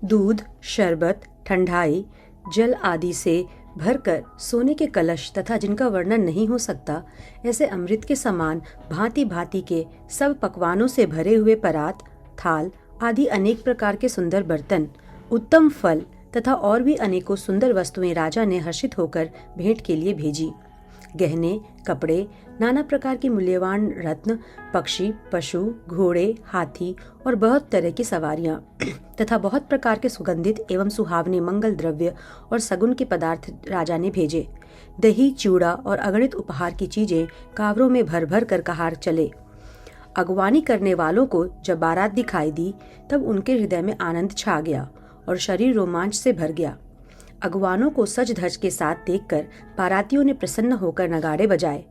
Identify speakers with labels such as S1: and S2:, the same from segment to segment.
S1: दूध, शरबत, ठंडाई, जल आदि से भरकर सोने के कलश तथा जिनका वर्णन नहीं हो सकता ऐसे अमृत के समान भांति भांति के सब पकवानों से भरे हुए परात, थाल आदि अनेक प्रकार के सुंदर बर्तन, उत्तम फल तथा और भी अनेकों सुंदर वस्तुएं राजा ने हर्षित होकर भेंट के लिए भेजी। गहने, कपड़े, नाना प्रकार की मूल्यवान रत्न, पक्षी, पशु, घोड़े, हाथी और बहुत तरह की सवारियां तथा बहुत प्रकार के सुगंधित एवं सुहावने मंगल द्रव्य और सगुन के पदार्थ राजा ने भेजे। दही, चूड़ा और अगणित उपहार की चीजें कावरों में भर भर कर कहार चले। अगवानी करने वालों को जब बारात दिखाई दी तब उनके हृदय में आनंद छा गया और शरीर रोमांच से भर गया। अगवानों को सज धज के साथ देखकर बारातियों ने प्रसन्न होकर नगाड़े बजाए।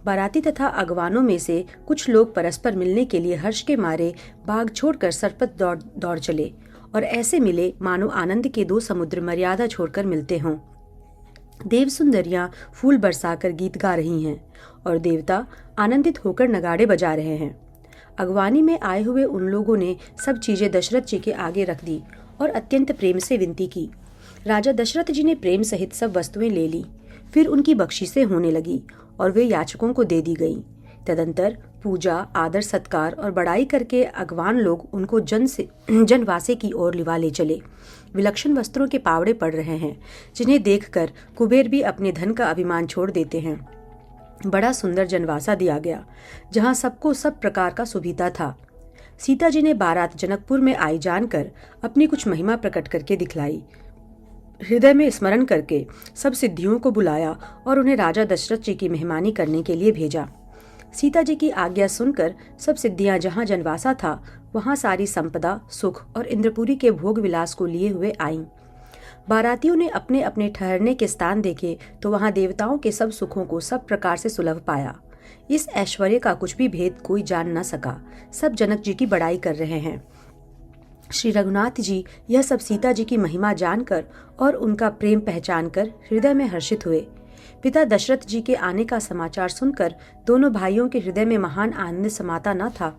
S1: बाराती तथा अगवानों में से कुछ लोग परस्पर मिलने के लिए हर्ष के मारे बाग छोड़कर सरपट दौड़ चले और ऐसे मिले मानो आनंद के दो समुद्र मर्यादा छोड़कर मिलते हों। देव सुंदरियां फूल बरसाकर गीत गा रही हैं और देवता आनंदित होकर नगाड़े बजा रहे हैं। अगवानी में आए हुए उन लोगों ने सब चीजें दशरथ जी के आगे रख दी और अत्यंत प्रेम से विनती की। राजा दशरथ जी ने प्रेम सहित सब वस्तुएं ले ली। फिर उनकी बख्शिशें होने लगी और वे याचकों को दे दी गईं। तदंतर पूजा, आदर सत्कार और बड़ाई करके अगवान लोग उनको जनवासे की ओर लिवा ले चले। विलक्षण वस्त्रों के पावड़े पड़ रहे हैं जिन्हें देखकर कुबेर भी अपने धन का अभिमान छोड़ देते हैं। बड़ा सुंदर जनवासा दिया गया जहां सबको सब प्रकार का सुविधा था। सीता जी ने बारात जनकपुर में आई जानकर अपनी कुछ महिमा प्रकट करके दिखलाई। हृदय में स्मरण करके सब सिद्धियों को बुलाया और उन्हें राजा दशरथ जी की मेहमानी करने के लिए भेजा। सीता जी की आज्ञा सुनकर सब सिद्धियां जहां जनवासा था वहां सारी संपदा, सुख और इंद्रपुरी के भोग विलास को लिए हुए आईं। बारातियों ने अपने अपने ठहरने के स्थान देखे तो वहां देवताओं के सब सुखों को सब प्रकार से सुलभ पाया। इस ऐश्वर्य का कुछ भी भेद कोई जान न सका। सब जनक जी की बड़ाई कर रहे हैं। श्री रघुनाथ जी यह सब सीता जी की महिमा जानकर और उनका प्रेम पहचानकर हृदय में हर्षित हुए। पिता दशरथ जी के आने का समाचार सुनकर दोनों भाइयों के हृदय में महान आनंद समाता न था।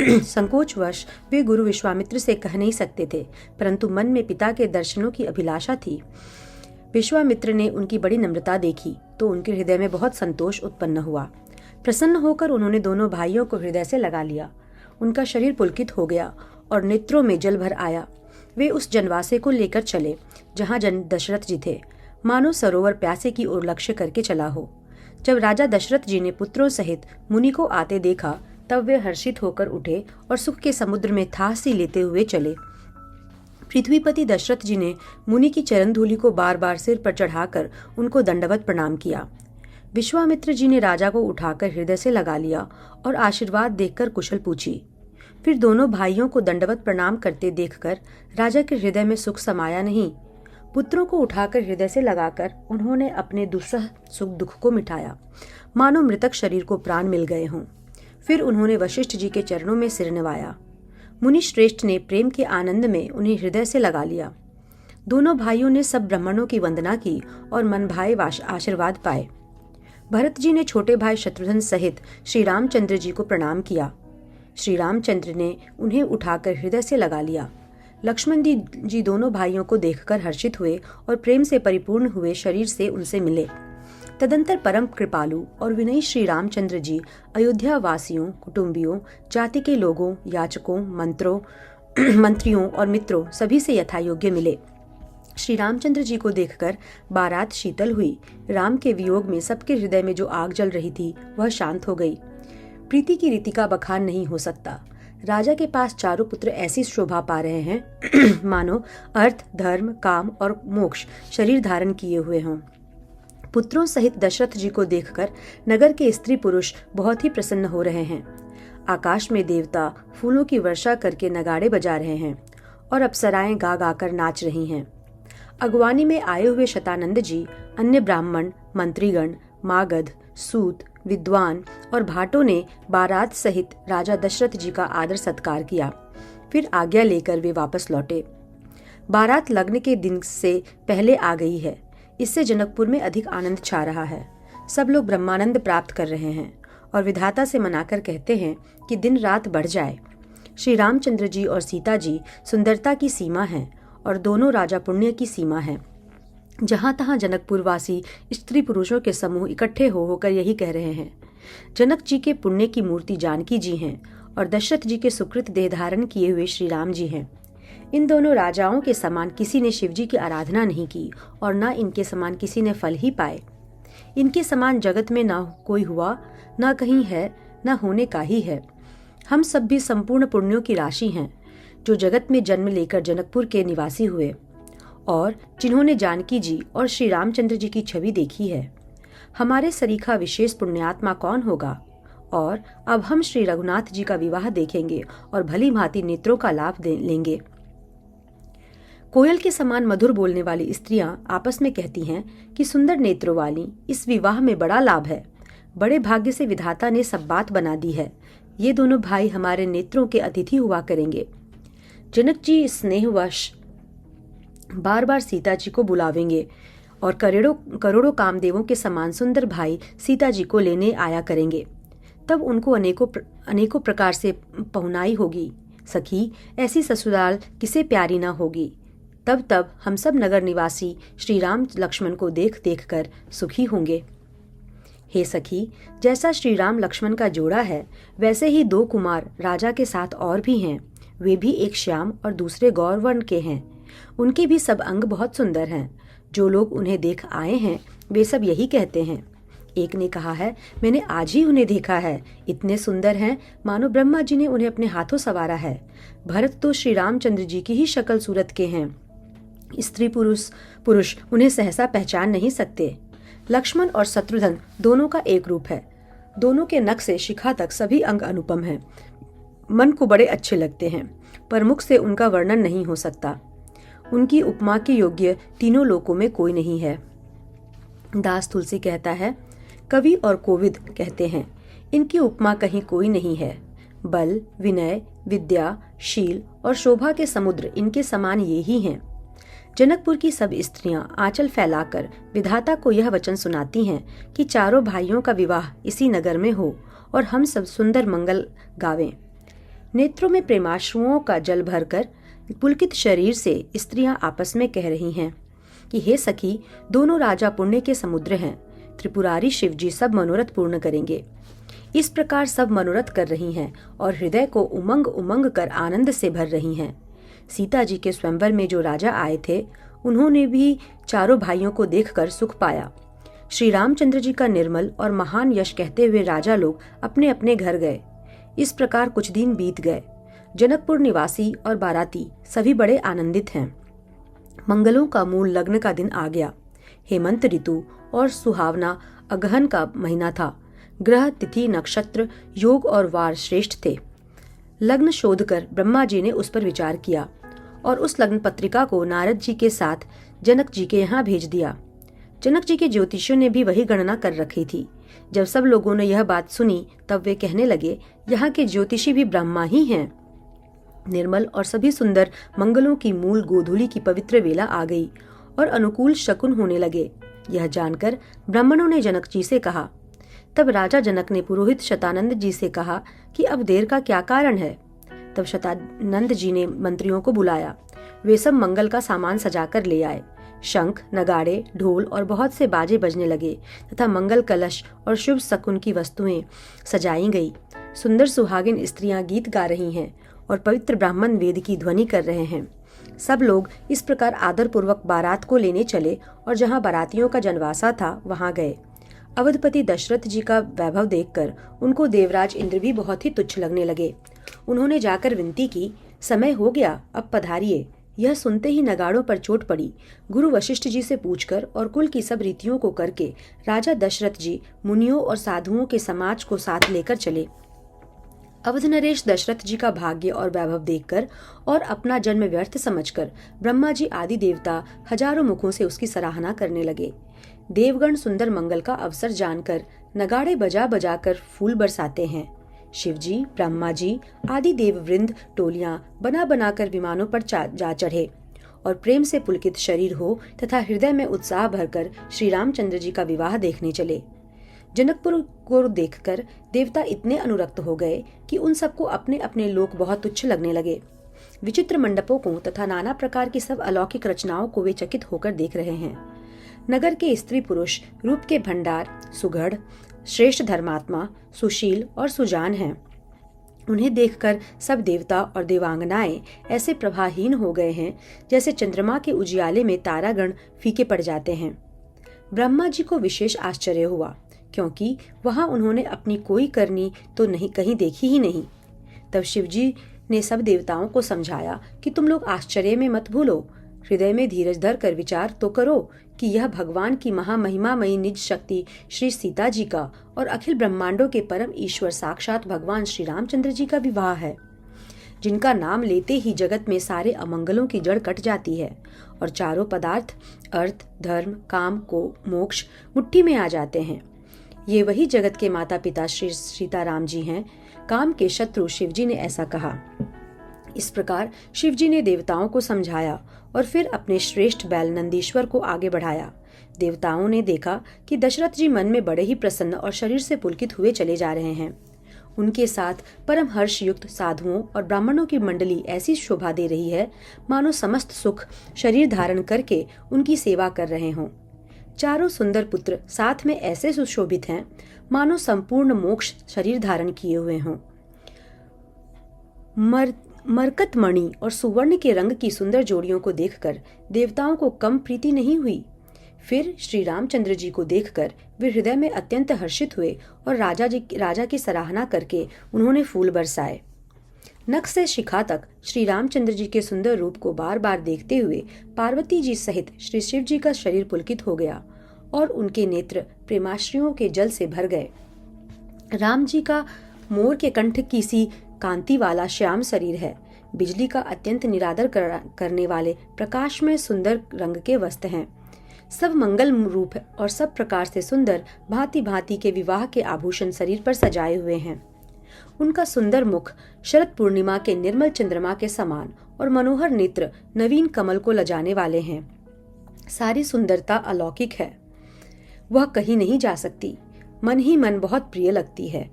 S1: संकोचवश वे गुरु विश्वामित्र से कह नहीं सकते थे, परंतु मन में पिता के दर्शनों की अभिलाषा थी। विश्वामित्र ने उनकी बड़ी नम्रता देखी तो उनके हृदय में बहुत संतोष उत्पन्न हुआ। प्रसन्न होकर उन्होंने दोनों भाइयों को हृदय से लगा लिया। उनका शरीर पुलकित हो गया और नेत्रों में जल भर आया। वे उस जनवासे को लेकर चले जहां दशरथ जी थे, मानो सरोवर प्यासे की ओर लक्ष्य करके चला हो। जब राजा दशरथ जी ने पुत्रों सहित मुनि को आते देखा तब वे हर्षित होकर उठे और सुख के समुद्र में थासी लेते हुए चले। पृथ्वीपति दशरथ जी ने मुनि की चरण धूलि को बार बार सिर पर चढ़ाकर उनको दंडवत प्रणाम किया। विश्वामित्र जी ने राजा को उठाकर हृदय से लगा लिया और आशीर्वाद देखकर कुशल पूछी। फिर दोनों भाइयों को दंडवत प्रणाम करते देखकर राजा के हृदय में सुख समाया नहीं। पुत्रों को उठाकर हृदय से लगाकर उन्होंने अपने दुस्सह सुख दुख को मिटाया, मानो मृतक शरीर को प्राण मिल गए हों। फिर उन्होंने वशिष्ठ जी के चरणों में सिर निवाया। मुनि श्रेष्ठ ने प्रेम के आनंद में उन्हें हृदय से लगा लिया। दोनों भाइयों ने सब ब्राह्मणों की वंदना की और मन भाए आशीर्वाद पाए। भरत जी ने छोटे भाई शत्रुघ्न सहित श्री रामचंद्र जी को प्रणाम किया। श्री रामचंद्र ने उन्हें उठाकर हृदय से लगा लिया। लक्ष्मण जी दोनों भाइयों को देखकर हर्षित हुए और प्रेम से परिपूर्ण हुए शरीर से उनसे मिले। तदंतर परम कृपालु और विनयी श्री रामचंद्र जी अयोध्या वासियों, कुटुंबियों, जाति के लोगों, याचकों, मंत्रियों और मित्रों सभी से यथायोग्य मिले। श्री रामचंद्र जी को देखकर बारात शीतल हुई। राम के वियोग में सबके हृदय में जो आग जल रही थी वह शांत हो गई। प्रीति की रीति का बखान नहीं हो सकता। राजा के पास चारों पुत्र ऐसी शोभा पा रहे हैं मानो अर्थ, धर्म, काम और मोक्ष शरीर धारण किए हुए हों। पुत्रों सहित दशरथ जी को देखकर नगर के स्त्री पुरुष बहुत ही प्रसन्न हो रहे हैं। आकाश में देवता फूलों की वर्षा करके नगाड़े बजा रहे हैं और अप्सराएं गा गाकर नाच रही हैं। अगवानी में आए हुए शतानंद जी, अन्य ब्राह्मण, मंत्रीगण, मागध, सूत, विद्वान और भाटों ने बारात सहित राजा दशरथ जी का आदर सत्कार किया। फिर आज्ञा लेकर वे वापस लौटे। बारात लग्न के दिन से पहले आ गई है, इससे जनकपुर में अधिक आनंद छा रहा है। सब लोग ब्रह्मानंद प्राप्त कर रहे हैं और विधाता से मनाकर कहते हैं कि दिन रात बढ़ जाए। श्री रामचंद्र जी और सीता जी सुंदरता की सीमा हैं और दोनों राजा पुण्य की सीमा हैं। जहाँ तहाँ जनकपुरवासी स्त्री पुरुषों के समूह इकट्ठे होकर यही कह रहे हैं। जनक जी के पुण्य की मूर्ति जानकी जी हैं और दशरथ जी के सुकृत देह धारण किए हुए श्री राम जी हैं। इन दोनों राजाओं के समान किसी ने शिव जी की आराधना नहीं की और न इनके समान किसी ने फल ही पाए। इनके समान जगत में न कोई हुआ, न कहीं है, न होने का ही है। हम सब भी संपूर्ण पुण्यों की राशि हैं, जो जगत में जन्म लेकर जनकपुर के निवासी हुए और जिन्होंने जानकी जी और श्री रामचंद्र जी की छवि देखी है। हमारे सरीखा विशेष पुण्यात्मा कौन होगा? और अब हम श्री रघुनाथ जी का विवाह देखेंगे और भली भांति नेत्रों का लाभ लेंगे। कोयल के समान मधुर बोलने वाली स्त्रियां आपस में कहती हैं कि सुंदर नेत्रों वाली इस विवाह में बड़ा लाभ है। बड़े भाग्य से विधाता ने सब बात बना दी है। ये दोनों भाई हमारे नेत्रों के अतिथि हुआ करेंगे। जनक जी स्नेहवश बार बार सीता जी को बुलावेंगे और करोड़ों कामदेवों के समान सुंदर भाई सीता जी को लेने आया करेंगे। तब उनको अनेकों प्रकार से पहुनाई होगी। सखी, ऐसी ससुराल किसे प्यारी ना होगी। तब हम सब नगर निवासी श्री राम लक्ष्मण को देख देख कर सुखी होंगे। हे सखी, जैसा श्री राम लक्ष्मण का जोड़ा है, वैसे ही दो कुमार राजा के साथ और भी हैं। वे भी एक श्याम और दूसरे गौर वर्ण के हैं। उनके भी सब अंग बहुत सुंदर हैं। जो लोग उन्हें देख आए हैं, वे सब यही कहते हैं। एक ने कहा है, मैंने आज ही उन्हें देखा है। इतने सुंदर हैं, मानो ब्रह्मा जी ने उन्हें अपने हाथों संवारा है। भरत तो श्री रामचंद्र जी की ही शक्ल सूरत के हैं। स्त्री पुरुष उन्हें सहसा पहचान नहीं सकते। लक्ष्मण और शत्रुघ्न दोनों का एक रूप है। दोनों के नख से शिखा तक सभी अंग अनुपम हैं। मन को बड़े अच्छे लगते हैं, पर मुख से उनका वर्णन नहीं हो सकता। उनकी उपमा के योग्य तीनों लोकों में कोई नहीं है। दास तुलसी कहता है, कवि और कोविद कहते हैं, इनकी उपमा कहीं कोई नहीं है। बल, विनय, विद्या, शील और शोभा के समुद्र इनके समान ये ही हैं। जनकपुर की सब स्त्रियां आंचल फैलाकर विधाता को यह वचन सुनाती हैं कि चारों भाइयों का विवाह इसी नगर में हो और हम सब सुंदर मंगल गावें। नेत्रों में प्रेमाश्रुओं का जल भरकर पुलकित शरीर से स्त्रियां आपस में कह रही हैं कि हे सखी, दोनों राजा पुण्य के समुद्र हैं। त्रिपुरारी शिव जी सब मनोरथ पूर्ण करेंगे। इस प्रकार सब मनोरथ कर रही हैं और हृदय को उमंग उमंग कर आनंद से भर रही हैं। सीता जी के स्वयंवर में जो राजा आए थे, उन्होंने भी चारों भाइयों को देखकर सुख पाया। श्री रामचंद्र जी का निर्मल और महान यश कहते हुए राजा लोग अपने अपने घर गए। इस प्रकार कुछ दिन बीत गए। जनकपुर निवासी और बाराती सभी बड़े आनंदित हैं। मंगलों का मूल लग्न का दिन आ गया। हेमंत ऋतु और सुहावना अगहन का महीना था। ग्रह, तिथि, नक्षत्र, योग और वार श्रेष्ठ थे। लग्न शोध कर ब्रह्मा जी ने उस पर विचार किया और उस लग्न पत्रिका को नारद जी के साथ जनक जी के यहाँ भेज दिया। जनक जी के ज्योतिषियों ने भी वही गणना कर रखी थी। जब सब लोगों ने यह बात सुनी, तब वे कहने लगे, यहाँ के ज्योतिषी भी ब्रह्मा ही हैं। निर्मल और सभी सुंदर मंगलों की मूल गोधूली की पवित्र वेला आ गई और अनुकूल शकुन होने लगे। यह जानकर ब्राह्मणों ने जनक जी से कहा। तब राजा जनक ने पुरोहित शतानंद जी से कहा कि अब देर का क्या कारण है। तब शतानंद जी ने मंत्रियों को बुलाया। वे सब मंगल का सामान सजाकर ले आए। शंख, नगाड़े, ढोल और बहुत से बाजे बजने लगे तथा मंगल कलश और शुभ शकुन की वस्तुएं सजाई गई। सुंदर सुहागिन स्त्रियां गीत गा रही हैं और पवित्र ब्राह्मण वेद की ध्वनि कर रहे हैं। सब लोग इस प्रकार आदर पूर्वक बारात को लेने चले और जहां बारातियों का जनवासा था, वहां गए। अवधपति दशरथ जी का वैभव देखकर उनको देवराज इंद्र भी बहुत ही तुच्छ लगने लगे। उन्होंने जाकर विनती की, समय हो गया, अब पधारिए। यह सुनते ही नगाड़ों पर चोट पड़ी। गुरु वशिष्ठ जी से पूछकर और कुल की सब रीतियों को करके राजा दशरथ जी मुनियों और साधुओं के समाज को साथ लेकर चले। अवध नरेश दशरथ जी का भाग्य और वैभव देखकर और अपना जन्म व्यर्थ समझकर ब्रह्मा जी आदि देवता हजारों मुखों से उसकी सराहना करने लगे। देवगण सुंदर मंगल का अवसर जानकर नगाड़े बजा बजा कर फूल बरसाते हैं। शिवजी, ब्रह्मा जी आदि देववृंद टोलियां बना बनाकर विमानों पर जा चढ़े और प्रेम से पुलकित शरीर हो तथा हृदय में उत्साह भरकर श्री रामचंद्र जी का विवाह देखने चले। जनकपुर को देखकर देवता इतने अनुरक्त हो गए कि उन सबको अपने अपने लोक बहुत तुच्छ लगने लगे। विचित्र मंडपों को तथा नाना प्रकार की सब अलौकिक रचनाओं को वे चकित होकर देख रहे हैं। नगर के स्त्री पुरुष रूप के भंडार, सुघड़, श्रेष्ठ धर्मात्मा, सुशील और सुजान हैं। उन्हें देखकर सब देवता और देवांगनाएं ऐसे प्रभाहीन हो गए हैं जैसे चंद्रमा के उजियाले में तारागण फीके पड़ जाते हैं। ब्रह्मा जी को विशेष आश्चर्य हुआ, क्योंकि वहां उन्होंने अपनी कोई करनी तो नहीं कहीं देखी ही नहीं। तब शिवजी ने सब देवताओं को समझाया कि तुम लोग आश्चर्य में मत भूलो, हृदय में धीरज धर कर विचार तो करो कि यह भगवान की महामहिमामयी निज शक्ति श्री सीता जी का और अखिल ब्रह्मांडों के परम ईश्वर साक्षात भगवान श्री रामचंद्र जी का विवाह है, जिनका नाम लेते ही जगत में सारे अमंगलों की जड़ कट जाती है और चारों पदार्थ अर्थ, धर्म, काम को मोक्ष मुट्ठी में आ जाते हैं। ये वही जगत के माता पिता श्री सीताराम जी हैं। काम के शत्रु शिवजी ने ऐसा कहा। इस प्रकार शिवजी ने देवताओं को समझाया और फिर अपने श्रेष्ठ बैल नंदीश्वर को आगे बढ़ाया। देवताओं ने देखा कि दशरथ जी मन में बड़े ही प्रसन्न और शरीर से पुलकित हुए चले जा रहे हैं। उनके साथ परम हर्ष युक्त साधुओं और ब्राह्मणों की मंडली ऐसी शोभा दे रही है मानो समस्त सुख शरीर धारण करके उनकी सेवा कर रहे हों। चारों सुंदर पुत्र साथ में ऐसे सुशोभित हैं मानो संपूर्ण मोक्ष शरीर धारण किए हुए हों। मरकत मणि और सुवर्ण के रंग की सुंदर जोड़ियों को देखकर देवताओं को कम प्रीति नहीं हुई। फिर श्री रामचंद्र जी को देखकर वे हृदय में अत्यंत हर्षित हुए और राजा की सराहना करके उन्होंने फूल बरसाए। नख से शिखा तक श्री रामचंद्र जी के सुंदर रूप को बार बार देखते हुए पार्वती जी सहित श्री शिव जी का शरीर पुलकित हो गया और उनके नेत्र प्रेमाश्रियों के जल से भर गए। राम जी का मोर के कंठ की सी कांति वाला श्याम शरीर है। बिजली का अत्यंत निरादर करने वाले प्रकाशमय सुंदर रंग के वस्त्र हैं। सब मंगल रूप और सब प्रकार से सुंदर भांति भांति के विवाह के आभूषण शरीर पर सजाए हुए हैं। उनका सुंदर मुख शरद पूर्णिमा के निर्मल चंद्रमा के समान और मनोहर नेत्र नवीन कमल को लजाने वाले हैं। सारी सुंदरता अलौकिक है, वह कहीं नहीं जा सकती। मन ही मन बहुत प्रिय लगती है।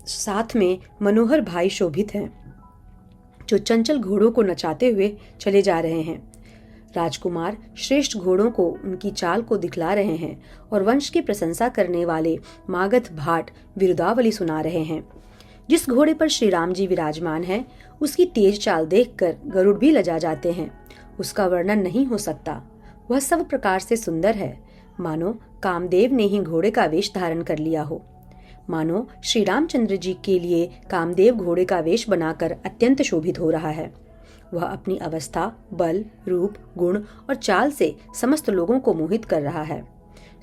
S1: साथ में मनोहर भाई शोभित हैं, जो चंचल घोड़ों को नचाते हुए चले जा रहे हैं। राजकुमार श्रेष्ठ घोड़ों को उनकी चाल को दिखला रहे हैं और वंश की प्रशंसा करने वाले मागध भाट विरुदावली सुना रहे हैं। जिस घोड़े पर श्री राम जी विराजमान हैं, उसकी तेज चाल देखकर गरुड़ भी लजा जाते हैं। उसका वर्णन नहीं हो सकता। वह सब प्रकार से सुंदर है, मानो कामदेव ने ही घोड़े का वेश धारण कर लिया हो। मानो श्री रामचंद्र जी के लिए कामदेव घोड़े का वेश बनाकर अत्यंत शोभित हो रहा है। वह अपनी अवस्था, बल, रूप, गुण और चाल से समस्त लोगों को मोहित कर रहा है।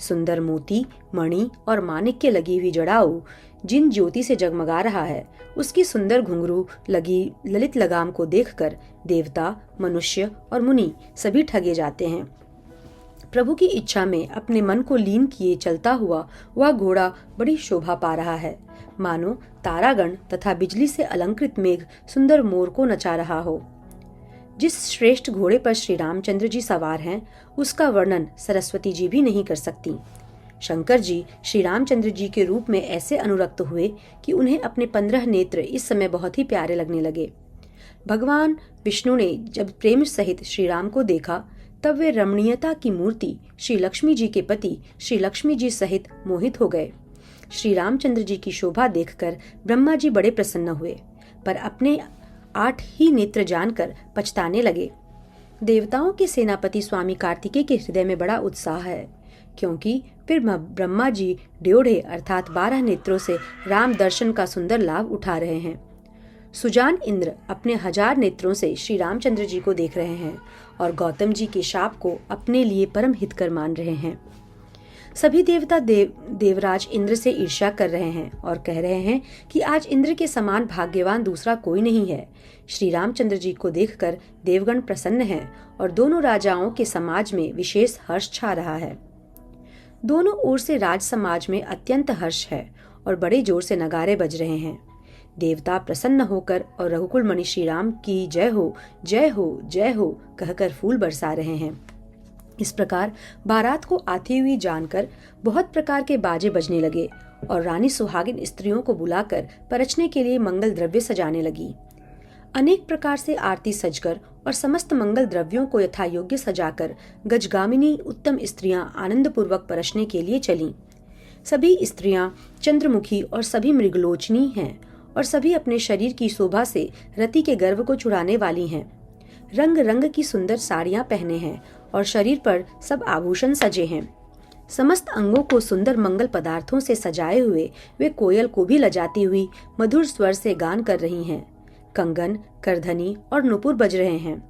S1: सुंदर मोती, मणि और माणिक्य लगी हुई जड़ाऊ जिन ज्योति से जगमगा रहा है, उसकी सुंदर घुंघरू लगी ललित लगाम को देखकर देवता, मनुष्य और मुनि सभी ठगे जाते हैं। प्रभु की इच्छा में अपने मन को लीन किए चलता हुआ वह घोड़ा बड़ी शोभा पा रहा है, मानो तारागण तथा बिजली से अलंकृत मेघ सुंदर मोर को नचा रहा हो। जिस श्रेष्ठ घोड़े पर श्री रामचंद्र जी सवार हैं, उसका वर्णन सरस्वती जी भी नहीं कर सकती। शंकर जी श्री रामचंद्र जी के रूप में ऐसे अनुरक्त हुए कि उन्हें अपने 15 नेत्र इस समय बहुत ही प्यारे लगने लगे। भगवान विष्णु ने जब प्रेम सहित श्री राम को देखा, तब वे रमणीयता की मूर्ति श्री लक्ष्मी जी के पति श्री लक्ष्मी जी सहित मोहित हो गए। श्री रामचंद्र जी की शोभा देखकर ब्रह्मा जी बड़े प्रसन्न हुए, पर अपने 8 ही नेत्र जानकर पछताने लगे। देवताओं के सेनापति स्वामी कार्तिकेय के हृदय में बड़ा उत्साह है, क्योंकि फिर ब्रह्मा जी ड्योढ़े अर्थात 12 नेत्रों से राम दर्शन का सुंदर लाभ उठा रहे हैं। सुजान इंद्र अपने 1000 नेत्रों से श्री रामचंद्र जी को देख रहे हैं और गौतम जी के शाप को अपने लिए परम हितकर मान रहे हैं। सभी देवता देवराज इंद्र से ईर्ष्या कर रहे हैं और कह रहे हैं कि आज इंद्र के समान भाग्यवान दूसरा कोई नहीं है। श्री रामचंद्र जी को देखकर देवगण प्रसन्न हैं और दोनों राजाओं के समाज में विशेष हर्ष छा रहा है। दोनों ओर से राज समाज में अत्यंत हर्ष है और बड़े जोर से नगारे बज रहे हैं। देवता प्रसन्न होकर और रघुकुल मणि श्री राम की जय हो जय हो जय हो कहकर फूल बरसा रहे हैं। इस प्रकार बारात को आती हुई जानकर बहुत प्रकार के बाजे बजने लगे और रानी सुहागिन स्त्रियों को बुलाकर परछने के लिए मंगल द्रव्य सजाने लगी। अनेक प्रकार से आरती सजकर और समस्त मंगल द्रव्यों को यथा योग्य सजाकर गजगामिनी उत्तम स्त्रियां आनंद पूर्वक परछने के लिए चलीं। सभी स्त्रियां चंद्रमुखी और सभी मृगलोचनी हैं और सभी अपने शरीर की शोभा से रति के गर्व को चुराने वाली हैं। रंग रंग की सुंदर साड़ियां पहने हैं और शरीर पर सब आभूषण सजे हैं। समस्त अंगों को सुंदर मंगल पदार्थों से सजाए हुए वे कोयल को भी लजाती हुई मधुर स्वर से गान कर रही हैं। कंगन, करधनी और नुपुर बज रहे हैं।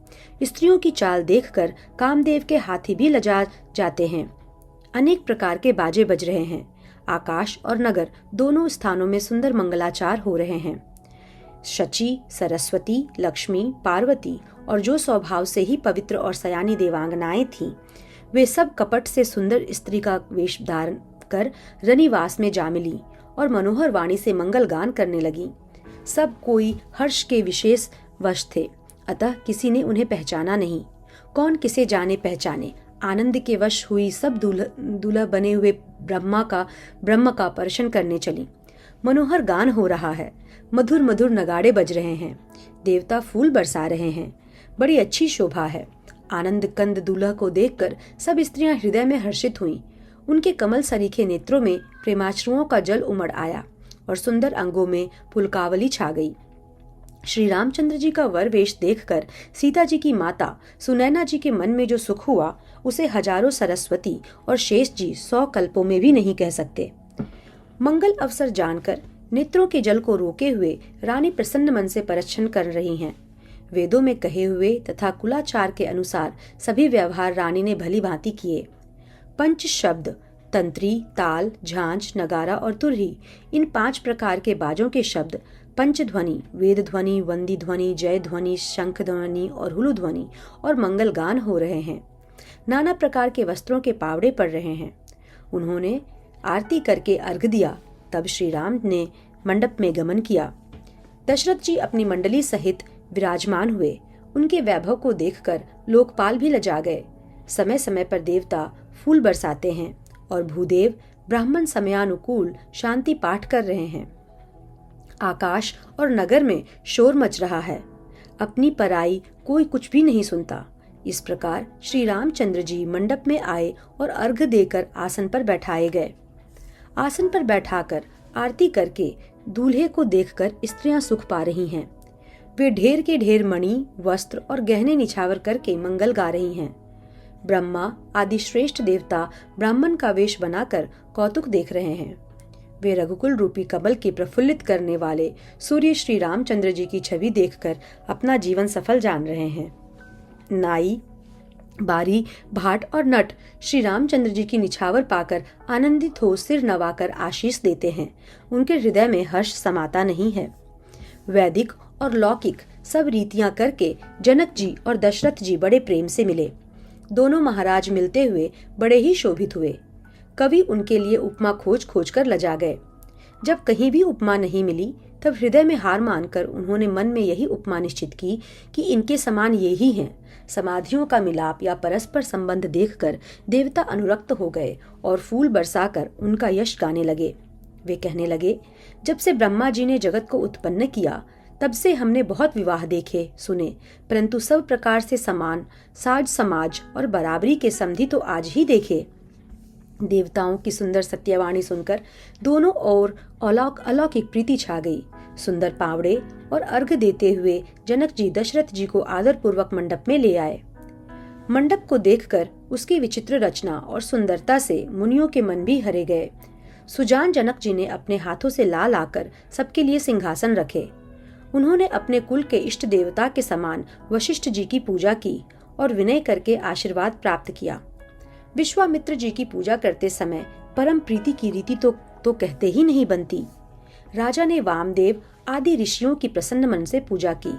S1: स्त्रियों की चाल देखकर कामदेव के हाथी भी लजा जाते हैं। अनेक प्रकार के बाजे बज रहे हैं। आकाश और नगर दोनों स्थानों में सुंदर मंगलाचार हो रहे हैं। शची, सरस्वती, लक्ष्मी, पार्वती और जो स्वभाव से ही पवित्र और सयानी देवांगनाएं थीं, वे सब कपट से सुंदर स्त्री का वेश धारण कर रनिवास में जा मिली और मनोहर वाणी से मंगल गान करने लगी। सब कोई हर्ष के विशेष वश थे, अतः किसी ने उन्हें पहचाना नहीं। कौन किसे जाने पहचाने। आनंद के वश हुई सब दूल्हा बने हुए ब्रह्म का दर्शन करने चली। मनोहर गान हो रहा है, मधुर मधुर नगाड़े बज रहे हैं, देवता फूल बरसा रहे हैं, बड़ी अच्छी शोभा है। आनंद कंद दूल्हा को देखकर सब स्त्रियां हृदय में हर्षित हुईं। उनके कमल सरीखे नेत्रों में प्रेमाश्रुओं का जल उमड़ आया और सुंदर अंगों में पुलकावली छा गई। श्री रामचंद्र जी का वर वेश देखकर सीता जी की माता सुनैना जी के मन में जो सुख हुआ, उसे हजारों सरस्वती और शेष जी 100 कल्पों में भी नहीं कह सकते। मंगल अवसर जानकर नेत्रों के जल को रोके हुए रानी प्रसन्न मन से परछन कर रही हैं। वेदों में कहे हुए तथा कुलाचार के अनुसार सभी व्यवहार रानी ने भली भांति किए। पंच शब्द, तंत्री, ताल, झांझ, नगारा और तुरही, इन 5 प्रकार के बाजों के शब्द पंचध्वनि, वेद ध्वनि, वंदी ध्वनि, जय ध्वनि, शंख ध्वनि और हुलु ध्वनि और मंगल गान हो रहे हैं। नाना प्रकार के वस्त्रों के पावड़े पड़ रहे हैं। उन्होंने आरती करके अर्घ दिया। तब श्री राम ने मंडप में गमन किया। दशरथ जी अपनी मंडली सहित विराजमान हुए। उनके वैभव को देखकर लोकपाल भी लजा गए। समय समय पर देवता फूल बरसाते हैं और भूदेव ब्राह्मण समयानुकूल शांति पाठ कर रहे हैं। आकाश और नगर में शोर मच रहा है। अपनी पराई कोई कुछ भी नहीं सुनता। इस प्रकार श्री रामचंद्र जी मंडप में आए और अर्घ देकर आसन पर बैठाए गए। आसन पर बैठाकर आरती करके दूल्हे को देखकर स्त्रियां सुख पा रही हैं। वे ढेर के ढेर मणि, वस्त्र और गहने निछावर करके मंगल गा रही हैं। ब्रह्मा आदि श्रेष्ठ देवता ब्राह्मण का वेश बनाकर कौतुक देख रहे हैं। वे रघुकुल रूपी कमल के प्रफुल्लित करने वाले सूर्य श्री रामचंद्र जी की छवि देखकर अपना जीवन सफल जान रहे हैं। नाई, बारी, भाट और नट श्री रामचंद्र जी की निछावर पाकर आनंदित हो सिर नवाकर आशीष देते हैं। उनके हृदय में हर्ष समाता नहीं है। वैदिक और लौकिक सब रीतियां करके जनक जी और दशरथ जी बड़े प्रेम से मिले। दोनों महाराज मिलते हुए बड़े ही शोभित हुए। कवि उनके लिए उपमा खोज खोज कर लजा गए। जब कहीं भी उपमा नहीं मिली, तब हृदय में हार मानकर उन्होंने मन में यही उपमा निश्चित की कि इनके समान ये ही हैं। समाधियों का मिलाप या परस्पर संबंध देखकर देवता अनुरक्त हो गए और फूल बरसाकर उनका यश गाने लगे। वे कहने लगे, जब से ब्रह्मा जी ने जगत को उत्पन्न किया, तब से हमने बहुत विवाह देखे सुने, परंतु सब प्रकार से समान साज समाज और बराबरी के समधी तो आज ही देखे। देवताओं की सुंदर सत्यवाणी सुनकर दोनों ओर अलौकिक प्रीति छा गई। सुंदर पावड़े और अर्घ देते हुए जनक जी दशरथ जी को आदर पूर्वक मंडप में ले आए। मंडप को देखकर उसकी विचित्र रचना और सुंदरता से मुनियों के मन भी हरे गए। सुजान जनक जी ने अपने हाथों से ला लाकर सबके लिए सिंहासन रखे। उन्होंने अपने कुल के इष्ट देवता के समान वशिष्ठ जी की पूजा की और विनय करके आशीर्वाद प्राप्त किया। विश्वामित्र जी की पूजा करते समय परम प्रीति की रीति तो कहते ही नहीं बनती। राजा ने वामदेव आदि ऋषियों की प्रसन्न मन से पूजा की,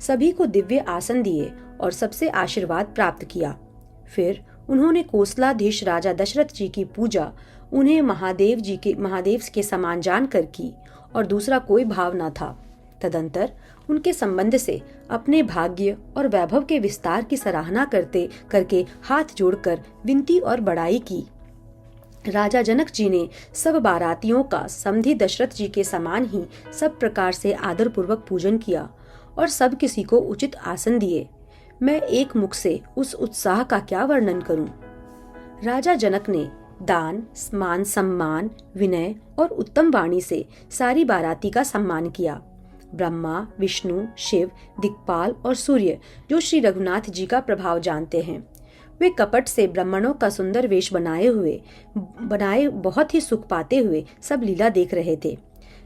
S1: सभी को दिव्य आसन दिए और सबसे आशीर्वाद प्राप्त किया। फिर उन्होंने कोसलाधीश राजा दशरथ जी की पूजा उन्हें महादेव के समान जानकर की और दूसरा कोई भाव न था तदंतर उनके संबंध से अपने भाग्य और वैभव के विस्तार की सराहना करके हाथ जोड़कर विनती और बड़ाई की। राजा जनक जी ने सब बारातियों का समधी दशरथ जी के समान ही सब प्रकार से आदर पूर्वक पूजन किया और सब किसी को उचित आसन दिए। मैं एक मुख से उस उत्साह का क्या वर्णन करूं। राजा जनक ने दान, मान सम्मान, विनय और उत्तम वाणी से सारी बाराती का सम्मान किया। ब्रह्मा, विष्णु, शिव, दिक्पाल और सूर्य जो श्री रघुनाथ जी का प्रभाव जानते हैं, वे कपट से ब्राह्मणों का सुंदर वेश बनाए बहुत ही सुख पाते हुए सब लीला देख रहे थे।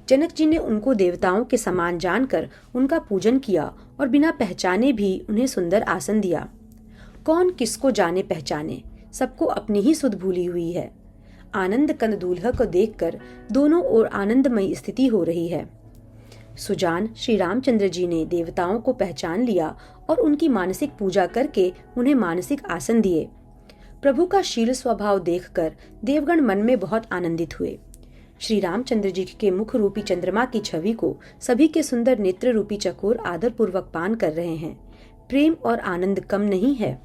S1: जनक जी ने उनको देवताओं के समान जानकर उनका पूजन किया और बिना पहचाने भी उन्हें सुंदर आसन दिया। कौन किसको जाने पहचाने, सबको अपनी ही सुध भूली हुई है। आनंद कंद दूल्हा को देखकर दोनों ओर आनंदमयी स्थिति हो रही है। सुजान श्री रामचंद्र जी ने देवताओं को पहचान लिया और उनकी मानसिक पूजा करके उन्हें मानसिक आसन दिए। प्रभु का शील स्वभाव देखकर देवगण मन में बहुत आनंदित हुए। श्री रामचंद्र जी के मुख रूपी चंद्रमा की छवि को सभी के सुंदर नेत्र रूपी चकोर आदर पूर्वक पान कर रहे हैं। प्रेम और आनंद कम नहीं है।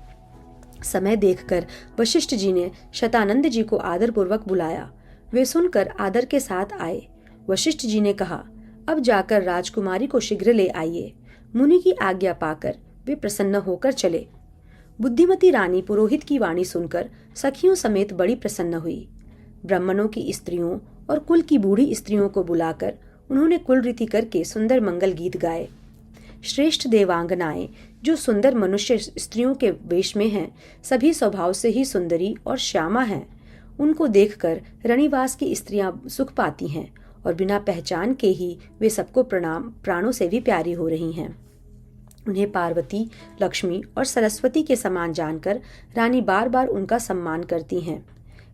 S1: समय देखकर वशिष्ठ जी ने शतानंद जी को आदर पूर्वक बुलाया। वे सुनकर आदर के साथ आए। वशिष्ठ जी ने कहा, अब जाकर राजकुमारी को शीघ्र ले आइए। मुनि की आज्ञा पाकर वे प्रसन्न होकर चले। बुद्धिमती रानी पुरोहित की वाणी सुनकर सखियों समेत बड़ी प्रसन्न हुई। ब्राह्मणों की स्त्रियों और कुल की बूढ़ी स्त्रियों को बुलाकर उन्होंने कुल रीति करके सुंदर मंगल गीत गाए। श्रेष्ठ देवांगनाएं जो सुंदर मनुष्य स्त्रियों के वेश में हैं, सभी स्वभाव से ही सुंदरी और श्यामा हैं। उनको देखकर रणिवास की स्त्रियां सुख पाती हैं और बिना पहचान के ही वे सबको प्राणों से भी प्यारी हो रही हैं। उन्हें पार्वती, लक्ष्मी और सरस्वती के समान जानकर रानी बार बार उनका सम्मान करती हैं।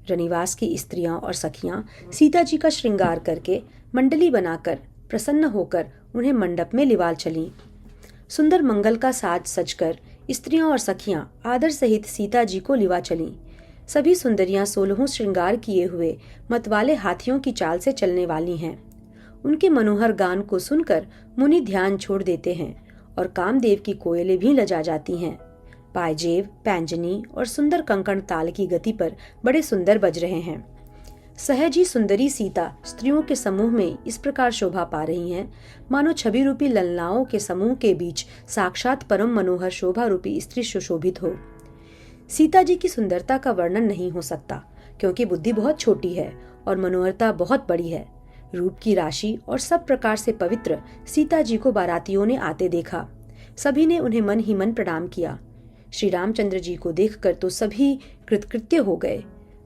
S1: रनिवास की स्त्रियां और सखियां सीता जी का श्रृंगार करके मंडली बनाकर प्रसन्न होकर उन्हें मंडप में लिवाल चलीं। सुंदर मंगल का साज सजकर स्त्रियां और सखियां आदर सहित सीता जी को लिवा चलीं। सभी सुंदरियां 16 श्रृंगार किए हुए मतवाले हाथियों की चाल से चलने वाली हैं। उनके मनोहर गान को सुनकर मुनि ध्यान छोड़ देते हैं और कामदेव की कोयलें भी लजा जाती हैं। पायजेब, पैंजनी और सुंदर कंकण ताल की गति पर बड़े सुंदर बज रहे हैं। सहज ही सुंदरी सीता स्त्रियों के समूह में इस प्रकार शोभा पा रही हैं, मानो छवि रूपी ललनाओं के समूह के बीच साक्षात परम मनोहर शोभा रूपी स्त्री सुशोभित हो। सीता जी की सुंदरता का वर्णन नहीं हो सकता, क्योंकि बुद्धि बहुत छोटी है और मनोहरता बहुत बड़ी है। रूप की राशि और सब प्रकार से पवित्र सीता जी को बारातियों ने आते देखा। सभी ने उन्हें मन ही मन प्रणाम किया। श्री रामचंद्र जी को देखकर तो सभी कृतकृत्य हो गए।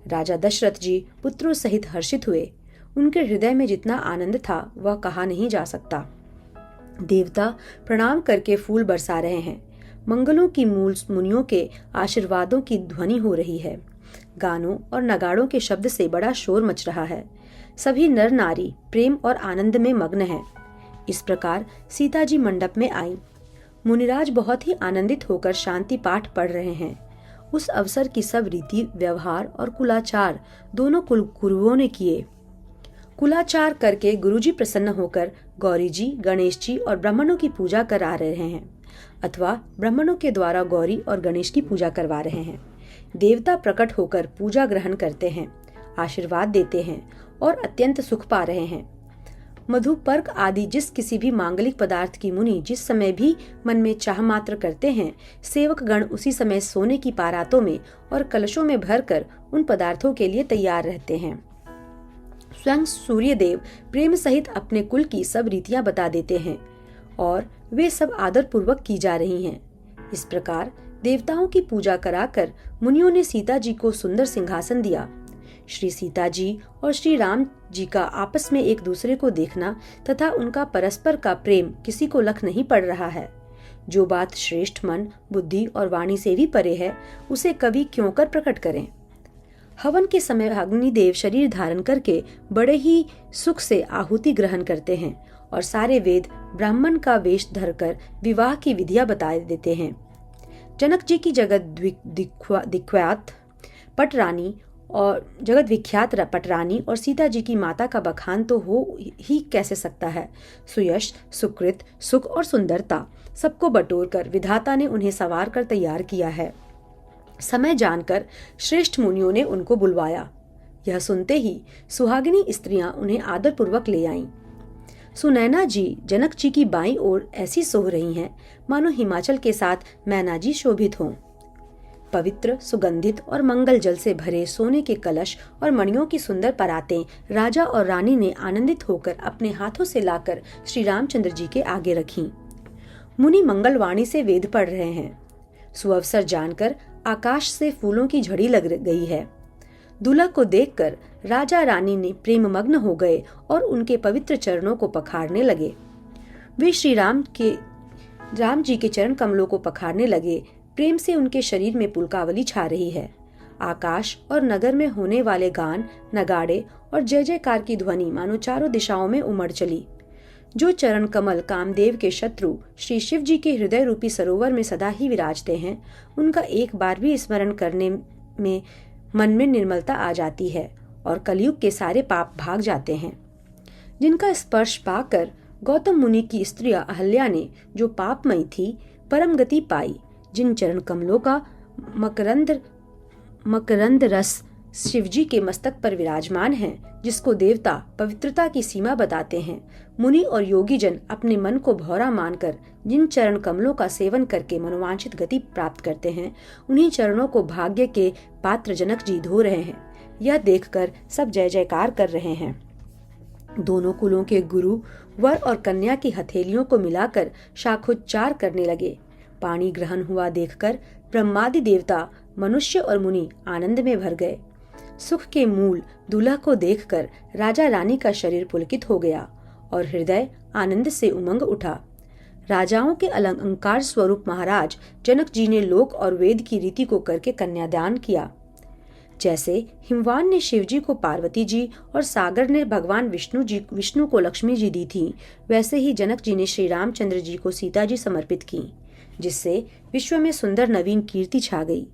S1: राजा दशरथ जी पुत्रों सहित हर्षित हुए। उनके हृदय में जितना आनंद था वह कहा नहीं जा सकता। देवता प्रणाम करके फूल बरसा रहे हैं। मंगलों की मूल मुनियों के आशीर्वादों की ध्वनि हो रही है। गानों और नगाड़ों के शब्द से बड़ा शोर मच रहा है। सभी नर नारी प्रेम और आनंद में मग्न हैं। इस प्रकार सीता जी मंडप में आई। मुनिराज बहुत ही आनंदित होकर शांति पाठ पढ़ रहे हैं। उस अवसर की सब रीति व्यवहार और कुलाचार दोनों कुलगुरुओं ने किए। कुलाचार करके गुरुजी प्रसन्न होकर गौरी जी, गणेश जी और ब्राह्मणों की पूजा करा रहे हैं, अथवा ब्राह्मणों के द्वारा गौरी और गणेश की पूजा करवा रहे हैं। देवता प्रकट होकर पूजा ग्रहण करते हैं, आशीर्वाद देते हैं और अत्यंत सुख पा रहे हैं। मधुपर्क आदि जिस किसी भी मांगलिक पदार्थ की मुनि जिस समय भी मन में चाह मात्र करते हैं, सेवक गण उसी समय सोने की पारातों में और कलशों में भरकर उन पदार्थों के लिए तैयार रहते हैं। स्वयं सूर्यदेव प्रेम सहित अपने कुल की सब रीतियां बता देते हैं और वे सब आदर पूर्वक की जा रही हैं। इस प्रकार देवताओं की पूजा कराकर मुनियों ने सीता जी को सुंदर सिंहासन दिया। श्री सीता जी और श्री राम जी का आपस में एक दूसरे को देखना तथा उनका परस्पर का प्रेम किसी को लख नहीं पड़ रहा है। जो बात श्रेष्ठ मन, बुद्धि और वाणी से भी परे है, उसे कवि क्यों कर प्रकट करें। हवन के समय अग्निदेव शरीर धारण करके बड़े ही सुख से आहुति ग्रहण करते हैं और सारे वेद ब्राह्मण का वेश धरकर विवाह की विधियां बता देते हैं। जनक जी की जगत विख्यात पटरानी और जगत विख्यात पटरानी और सीता जी की माता का बखान तो हो ही कैसे सकता है। सुयश, सुकृत, सुख और सुंदरता सबको बटोर कर विधाता ने उन्हें सवार कर तैयार किया है। समय जानकर श्रेष्ठ मुनियों ने उनको बुलवाया। यह सुनते ही सुहागिनी स्त्रियां उन्हें आदर पूर्वक ले आईं। सुनैना जी जनक जी की बाईं ओर ऐसी सोह रही हैं मानो हिमाचल के साथ मैना जी शोभित हों। पवित्र, सुगंधित और मंगल जल से भरे सोने के कलश और मणियों की सुंदर परातें राजा और रानी ने आनंदित होकर अपने हाथों से लाकर श्री रामचंद्र जी के आगे रखीं। मुनि मंगलवाणी से वेद पढ़ रहे हैं। सुअवसर जानकर आकाश से फूलों की झड़ी लग गई है। दूल्हा को देखकर राजा रानी ने प्रेम मग्न हो गए और उनके पवित्र चरणों को पखारने लगे। वे श्री राम जी के चरण कमलों को पखारने लगे। प्रेम से उनके शरीर में पुलकावली छा रही है। आकाश और नगर में होने वाले गान, नगाड़े और जय जयकार की ध्वनि मानो चारों दिशाओं में उमड़ चली। जो चरण कमल कामदेव के शत्रु श्री शिव जी के हृदय रूपी सरोवर में सदा ही विराजते हैं, उनका एक बार भी स्मरण करने में मन में निर्मलता आ जाती है और कलयुग के सारे पाप भाग जाते हैं। जिनका स्पर्श पाकर गौतम मुनि की स्त्रियां अहल्या ने जो पापमयी थी परम गति पाई, जिन चरण कमलों का मकरंद रस शिवजी के मस्तक पर विराजमान है, जिसको देवता पवित्रता की सीमा बताते हैं, मुनि और योगी जन अपने मन को भौरा मानकर जिन चरण कमलों का सेवन करके मनोवांछित गति प्राप्त करते हैं, उन्हीं चरणों को भाग्य के पात्र जनक जी धो रहे हैं। यह देखकर सब जय जयकार कर रहे हैं। दोनों कुलों के गुरु वर और कन्या की हथेलियों को मिलाकर शाखोच्चार करने लगे। पानी ग्रहण हुआ देखकर ब्रह्मादि देवता, मनुष्य और मुनि आनंद में भर गए। सुख के मूल दूल्हा को देखकर राजा रानी का शरीर पुलकित हो गया और हृदय आनंद से उमंग उठा। राजाओं के अलंकार स्वरूप महाराज जनक जी ने लोक और वेद की रीति को करके कन्यादान किया। जैसे हिमवान ने शिव जी को पार्वती जी और सागर ने भगवान विष्णु को लक्ष्मी जी दी थी, वैसे ही जनक जी ने श्री रामचंद्र जी को सीता जी समर्पित की, जिससे विश्व में सुंदर नवीन कीर्ति छा गई।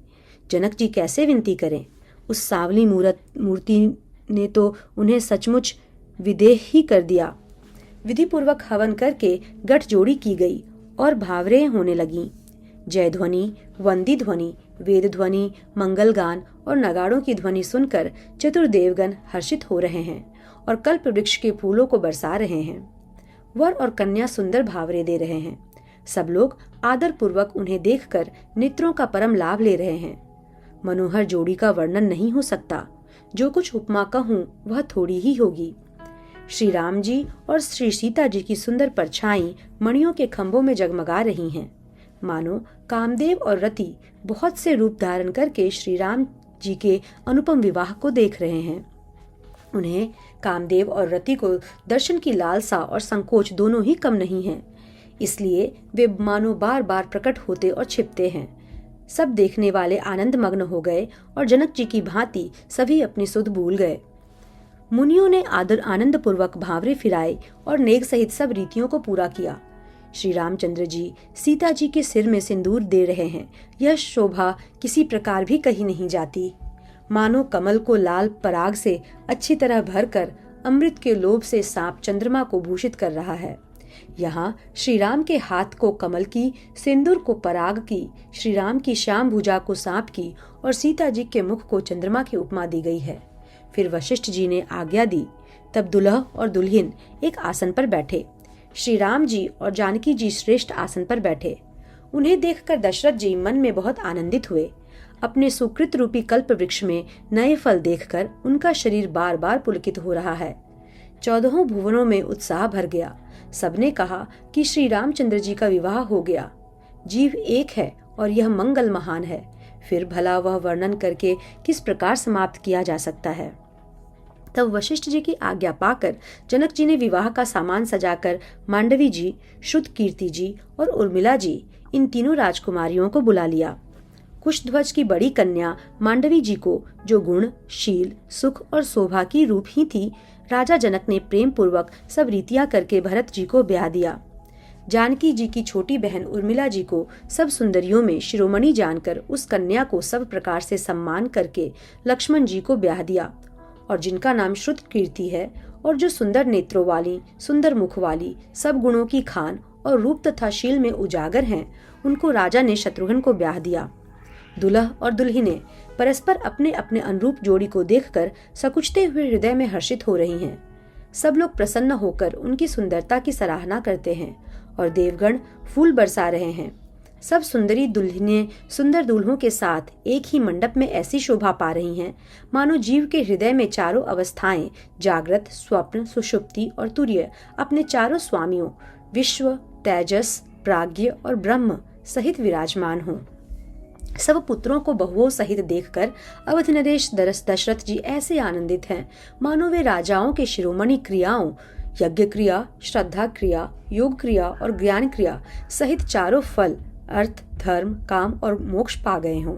S1: जनक जी कैसे विनती करें। उस सांवली मूर्ति ने तो उन्हें सचमुच विदेह ही कर दिया। विधि पूर्वक हवन करके गठ जोड़ी की गई और भावरें होने लगीं। जय ध्वनि, वंदी ध्वनि, वेद ध्वनि, मंगल गान और नगाड़ों की ध्वनि सुनकर चतुर्देवगण हर्षित हो रहे हैं और कल्प वृक्ष के फूलों को बरसा रहे हैं। वर और कन्या सुंदर भावरे दे रहे हैं। सब लोग आदर पूर्वक उन्हें देखकर नेत्रों का परम लाभ ले रहे हैं। मनोहर जोड़ी का वर्णन नहीं हो सकता। जो कुछ उपमा कहूँ वह थोड़ी ही होगी। श्री राम जी और श्री सीता जी की सुंदर परछाई मणियों के खंभों में जगमगा रही हैं। मानो कामदेव और रति बहुत से रूप धारण करके श्री राम जी के अनुपम विवाह को देख रहे हैं। उन्हें कामदेव और रति को दर्शन की लालसा और संकोच दोनों ही कम नहीं है, इसलिए वे मानो बार बार प्रकट होते और छिपते हैं। सब देखने वाले आनंद मग्न हो गए और जनक जी की भांति सभी अपनी सुध भूल गए। मुनियों ने आनंद पूर्वक भावरे फिराए और नेक सहित सब रीतियों को पूरा किया। श्री रामचंद्र जी सीता जी के सिर में सिंदूर दे रहे हैं। यह शोभा किसी प्रकार भी कही नहीं जाती। मानो कमल को लाल पराग से अच्छी तरह भरकर अमृत के लोभ से सांप चंद्रमा को भूषित कर रहा है। यहाँ श्री राम के हाथ को कमल की, सिंदूर को पराग की, श्री राम की श्याम भुजा को सांप की और सीता जी के मुख को चंद्रमा की उपमा दी गई है। फिर वशिष्ठ जी ने आज्ञा दी। तब दुल्हा और दुल्हन एक आसन पर बैठे। श्री राम जी और जानकी जी श्रेष्ठ आसन पर बैठे। उन्हें देखकर दशरथ जी मन में बहुत आनंदित हुए। अपने सुकृत रूपी कल्प वृक्ष में नए फल देखकर उनका शरीर बार बार पुलकित हो रहा है। 14 भुवनों में उत्साह भर गया। सबने कहा कि श्री रामचंद्र जी का विवाह हो गया। जीव एक है और यह मंगल महान है। फिर भला वह वर्णन करके किस प्रकार समाप्त किया जा सकता है। तब वशिष्ठ जी की आज्ञा पाकर जनक जी ने विवाह का सामान सजाकर मांडवी जी, श्रुतकीर्ति जी और उर्मिला जी, इन तीनों राजकुमारियों को बुला लिया। कुशध्वज की बड़ी कन्या मांडवी जी को, जो गुण, शील, सुख और शोभा की रूप ही थी, राजा जनक ने प्रेम पूर्वक सब रीतियां करके भरत जी को ब्याह दिया। जानकी जी की छोटी बहन उर्मिला जी को सब सुंदरियों में शिरोमणि जानकर उस कन्या को सब प्रकार से सम्मान करके लक्ष्मण जी को ब्याह दिया, और जिनका नाम श्रुत कीर्ति है और जो सुंदर नेत्रों वाली, सुंदर मुख वाली, सब गुणों की खान और रूप तथा शील में उजागर हैं, उनको राजा ने शत्रुघ्न को ब्याह दिया। दुल्हा और दुल्हिने परस्पर अपने अपने अनुरूप जोड़ी को देखकर सकुचते हुए हृदय में हर्षित हो रही हैं। सब लोग प्रसन्न होकर उनकी सुंदरता की सराहना करते हैं और देवगण फूल बरसा रहे हैं। सब सुंदरी दुल्हनें सुंदर दूल्हों के साथ एक ही मंडप में ऐसी शोभा पा रही हैं, मानो जीव के हृदय में चारों अवस्थाएं, जागृत, स्वप्न, सुषुप्ति और तुर्य, अपने चारों स्वामियों विश्व, तेजस, प्राज्ञ और ब्रह्म सहित विराजमान हों। सब पुत्रों को बहुओं सहित देखकर अवध नरेश दशरथ जी ऐसे आनंदित हैं, मानो वे राजाओं के शिरोमणि क्रियाओं, यज्ञ क्रिया, श्रद्धा क्रिया, योग क्रिया और ज्ञान क्रिया सहित चारों फल, अर्थ, धर्म, काम और मोक्ष पा गए हों।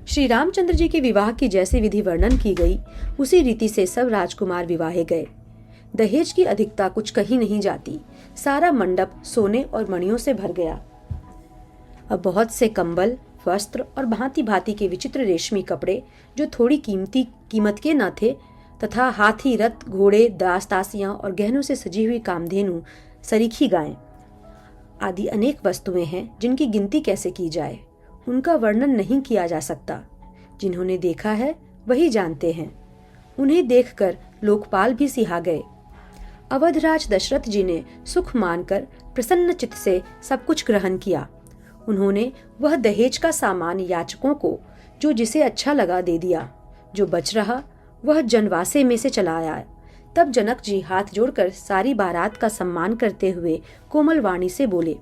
S1: श्री रामचंद्र जी के विवाह की जैसी विधि वर्णन की गई, उसी रीति से सब राजकुमार विवाहे गए। दहेज की अधिकता कुछ कही नहीं जाती। सारा मंडप सोने और मणियों से भर गया। अब बहुत से कंबल, वस्त्र और भांति भांति के विचित्र रेशमी कपड़े, जो थोड़ी कीमत के न थे, तथा हाथी, रथ, घोड़े, दास दासियां और गहनों से सजी हुई कामधेनु, सरीखी गायें आदि अनेक वस्तुएं हैं जिनकी गिनती कैसे की जाए, उनका वर्णन नहीं किया जा सकता। जिन्होंने देखा है वही जानते हैं। उन्हें देखकर लोकपाल भी सिहा गए। अवधराज दशरथ जी ने सुख मानकर प्रसन्न चित्त से सब कुछ ग्रहण किया। उन्होंने वह दहेज का सामान याचकों को जो जिसे अच्छा लगा दे दिया। जो बच रहा वह जनवासे में से चला आया। तब जनक जी हाथ जोड़कर सारी बारात का सम्मान करते हुए कोमल वाणी से बोले,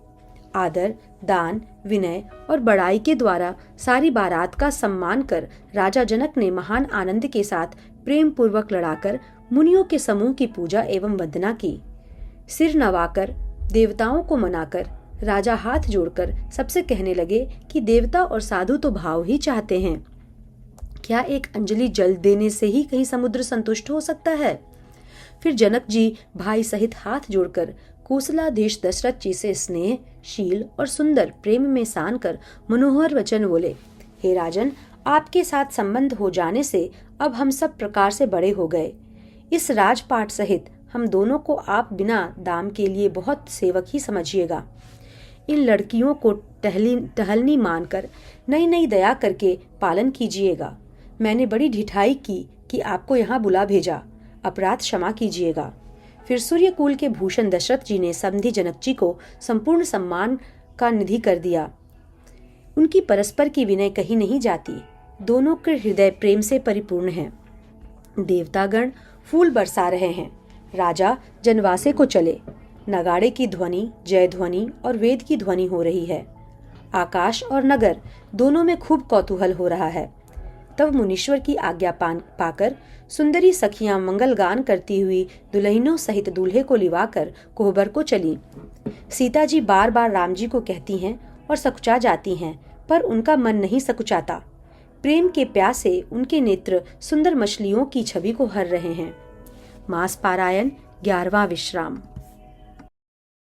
S1: आदर, दान, विनय और बड़ाई के द्वारा सारी बारात का सम्मान कर राजा जनक ने महान आनंद के साथ प्रेम पूर्वक लड़ाकर मुनियों के समूह की पूजा एवं वंदना की। सिर नवाकर, देवताओं को मनाकर राजा हाथ जोड़कर सबसे कहने लगे कि देवता और साधु तो भाव ही चाहते हैं। क्या एक अंजलि जल देने से ही कहीं समुद्र संतुष्ट हो सकता है? फिर जनक जी भाई सहित हाथ जोड़कर कोसलाधीश दशरथ जी से स्नेह, शील और सुंदर प्रेम में सान कर मनोहर वचन बोले, हे राजन, आपके साथ संबंध हो जाने से अब हम सब प्रकार से बड़े हो गए। इस राजपाट सहित हम दोनों को आप बिना दाम के लिए बहुत सेवक ही समझिएगा। इन लड़कियों को टहलनी मानकर नई नई दया करके पालन कीजिएगा। मैंने बड़ी ढिठाई की कि आपको यहाँ बुला भेजा, अपराध क्षमा कीजिएगा। फिर सूर्यकुल के भूषण दशरथ जी ने समधी जनक जी को संपूर्ण सम्मान का निधि कर दिया। उनकी परस्पर की विनय कही नहीं जाती। दोनों के हृदय प्रेम से परिपूर्ण हैं। देवतागण फूल बरसा रहे हैं। राजा जनवासे को चले। नगाड़े की ध्वनि, जय ध्वनि और वेद की ध्वनि हो रही है। आकाश और नगर दोनों में खूब कौतूहल हो रहा है। तब मुनीश्वर की आज्ञा पाकर सुंदरी सखियां मंगल गान करती हुई दुल्हनों सहित दूल्हे को लिवाकर कोहबर को चली। सीता जी बार बार राम जी को कहती हैं और सकुचा जाती हैं, पर उनका मन नहीं सकुचाता। प्रेम के प्यासे उनके नेत्र सुंदर मछलियों की छवि को हर रहे हैं। मास पारायण 11वां विश्राम।